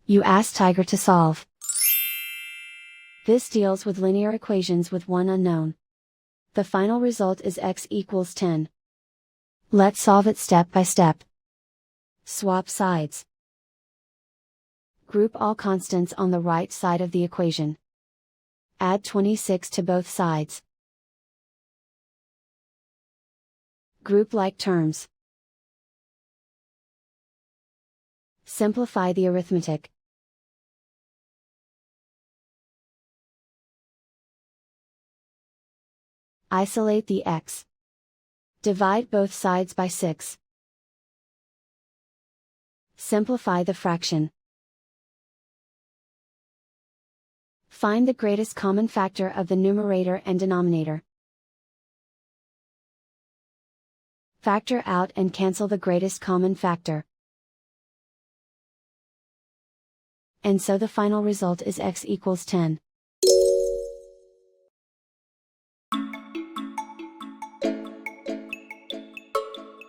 You ask Tiger to solve. This deals with linear equations with one unknown. The final result is x equals 10. Let's solve it step by step. Swap sides. Group all constants on the right side of the equation. Add 26 to both sides. Group like terms. Simplify the arithmetic. Isolate the x. Divide both sides by 6. Simplify the fraction. Find the greatest common factor of the numerator and denominator. Factor out and cancel the greatest common factor. And so the final result is x equals 10.